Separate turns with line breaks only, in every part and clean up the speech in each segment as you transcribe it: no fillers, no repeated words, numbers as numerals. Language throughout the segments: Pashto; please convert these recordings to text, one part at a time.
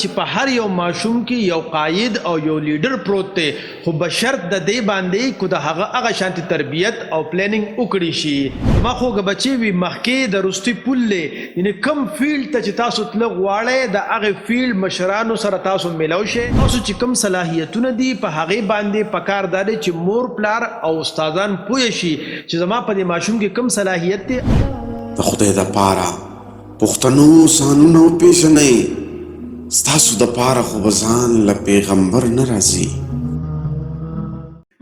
چې په هر یو ماشوم کې یو قائد او یو لیډر پروت دی، خو بشرط د دې باندې کو د هغه شانتي تربیت او پلانینګ وکړي شي. ما خوږه بچي وي مخکې د روستي پول لې، یعنی کم فیلډ ته چې تاسو تل غواړئ د هغه فیلډ مشرانو سره تاسو ملاو شئ. تاسو چې کم صلاحیتونه دي په هغه باندې پکار دی چې مور پلار او استادان پوه شي چې زما په دې ماشوم کې کم صلاحیت دی.
د خدای د پاره پښتنو سانونو پیژنئ، ستاسو د پاره خو به ځان له پیغمبر نه راځي.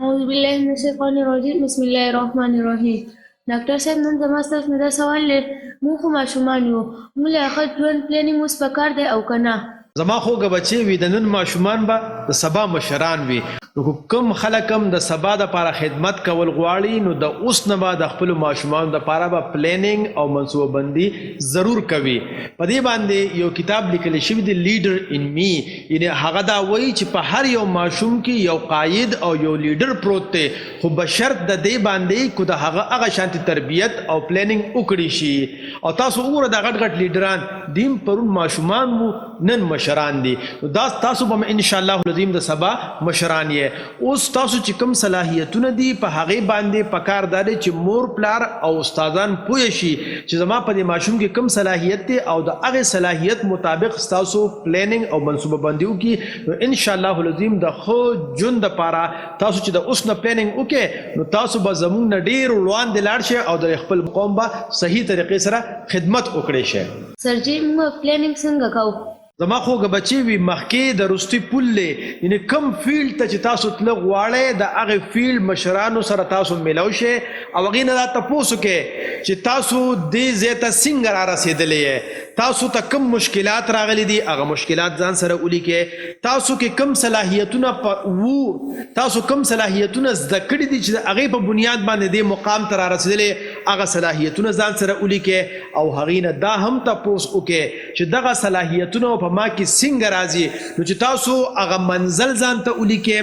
اعوذ بالله من الشیطان الرجیم، بسم الله الرحمن الرحیم. ډاکټر صاحب نن زما ستاسو نه دا سوال دی، موږ خو ماشومان یو، موږ له ښه ژوند پلانینګ اوس پکار دی او که نه؟
زما خوږه بچي وي د نن ماشومان به د سبا مشران وي. نو کوم خلک هم د سبا دپاره خدمت کول غواړي نو د اوس نه به د خپلو ماشومانو دپاره به پلانینګ او منصوبه بندي ضرور کوي. په دې باندې یو کتاب لیکلی شوی دی لیډر ان می، یعنې هغه دا وایي چې په هر یو ماشوم کې یو قائد او یو لیډر پروت دی، خو بشرط د دې باندې کو د هغه شانتي تربیت او پلانینګ وکړي شي. او تاسو وګوره دا غټ غټ لیډران دیم پرون ماشومان مو نن مشران دي، دا تاسو به ان شاء الله العظیم د سبا مشران یې. اوس تاسو چې کوم صلاحیتونه دي په هغې باندې پکار دا دی چې مور پلار او استادان پوه شي چې زما په دې ماشوم کې کوم صلاحیت دی او د هغې صلاحیت مطابق ستاسو پلانینګ او منصوبه بندي وکړي. نو ان شاء الله العظیم د ښه ژوند دپاره تاسو چې د اوس نه پلانینګ وکړئ نو تاسو به زموږ نه ډېر وړاندې لاړ شئ او د خپل قوم به صحیح طریقې سره خدمت وکړی شئ.
سر جی موږ پلانینګ څنګه کوو؟
زما خوږه بچي وي مخکې د روستي پول لې، یعنی کم فیلډ ته چې تاسو تل غواړئ د هغې فیلډ مشرانو سره تاسو ملاو شئ او هغې نه دا تپوس وکړئ چې تاسو دې ځای ته څنګه را رسېدلی یې، تاسو ته کم مشکلات راغلي دي هغه مشکلات ځان سره ولیکئ. تاسو کې کم صلاحیتونه تاسو کم صلاحیتونه زده کړي دي چې د هغې په بنیاد باندې دې مقام ته را رسېدلی هغه صلاحیتونه ځان سره ولیکئ او هغې نه دا هم تپوس وکړئ چې دغه صلاحیتونه په ما کې څنګه راځي، نو چې تاسو هغه منزل ځان ته ولیکئ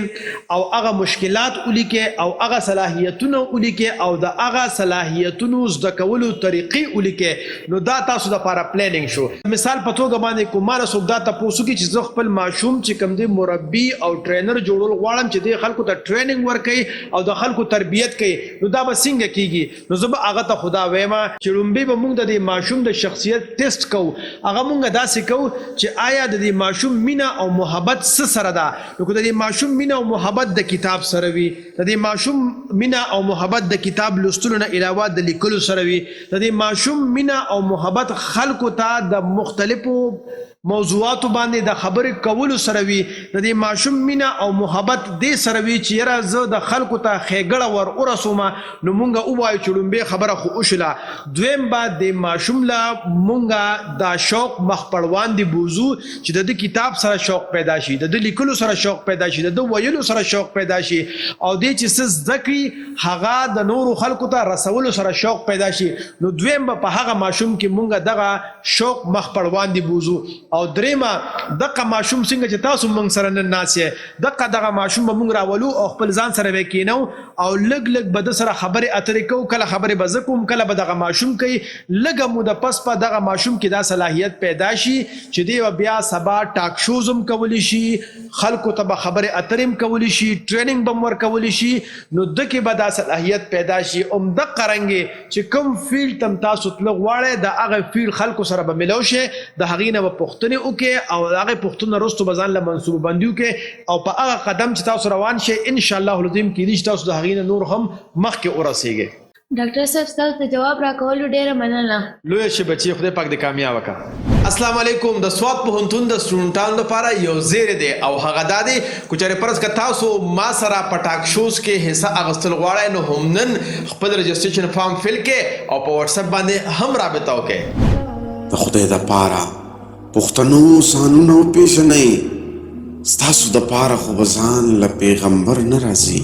او هغه مشکلات ولیکئ او هغه صلاحیتونه ولیکئ او د هغه صلاحیتونو زده کولو طریقې ولیکئ. نو دا تاسو دپاره پلانینګ شو. مثال په توګه باندې کوم ماله څوک دا تپوس وکړي چې زه خپل ماشوم چې کوم دی مربي او ټرینر جوړول غواړم چې دې خلکو ته ټریننګ ورکوي او د خلکو تربیت کوي، نو دا به څنګه کیږي؟ نو زه به هغه ته خدا وایم چې لومبۍ به موږ د دې ماشوم د شخصیت ټیسټ کوو. هغه موږ داسې کوو چې آیا د دې ماشوم مینه او محبت څه سره ده. نو که د دې ماشوم مینه او محبت د کتاب سره وي، د دې ماشوم مینه او محبت د کتاب لوستلو نه علاوه د لیکلو سره وي، د دې ماشوم مینه او محبت خلکو ته د مختلفو موضوعاتو باندې د خبرې کولو سره وي، د دې ماشوم مینه او محبت دې سره وي چې یاره زه د خلکو ته ښېګړه ور ورسوم، نو مونږ ووایو چې لومبۍ خبره خو وشوله. دویم به د ماشوم له مونږ دا شوق مخ پړوان دي بوزو چې د ده کتاب سره شوق پیدا شي، د ده لیکلو سره شوق پیدا شي، د ده ویلو سره شوق پیدا شي او دې چې څه زده کړي هغه د نورو خلکو ته رسولو سره شوق پیدا شي. نو دویم به په هغه ماشوم کې مونږ دغه شوق مخ پړوان دي بوزو. او دریمه دغه ماشوم څنګه چې تاسو موږ سره نن ناست یې دغه ماشوم به موږ راولو او خپل ځان سره به کینو او لږ لږ به د سره خبرې اترې کوو، کله خبرې به زه کوم کله به دغه ماشوم کوي. لږه موده پس په دغه ماشوم کې دا صلاحیت پیدا شي چې دی به بیا سبا ټاک شوز هم کولی شي، خلکو ته به خبرې اترې هم کولی شي، ټریننګ به هم ورکولی شي. نو ده کې به دا صلاحیت پیدا شي. همدغه رنګې چې کوم فیلډ ته تاسو تله غواړئ د هغه فیلډ خلکو سره به ملو شئ، د هغې نه به پوښتنې وکړئ او د هغې پوښتنه وروسته به ځان له منصوبه بندي وکړئ او په هغه قدم چې تاسو روان شئ ان شاء الله العظیم کیدای شي تاسو د هغې نه نور هم مخکې ورسیږئ.
ډاکټر صاحب ستاسو د جواب راکولو ډېره مننه.
لویه شي بچي، خدای پاک دې کامیابه کړه. السلام علیکم. د سوات پوهنتون د سټوډنټانو لپاره یو زیری دی او هغه دا دی که چېرې فرض که تاسو ما سره په ټاک شوز کې حصه اخیستل غواړئ نو هم نن خپل رجسټریشن فارم فل کړئ او په وټساپ باندې هم رابطه وکړئ.
د خدای د پاره پښتنو سانونو پیژنئ، ستاسو د پاره خو به ځان له پیغمبر نه راځي.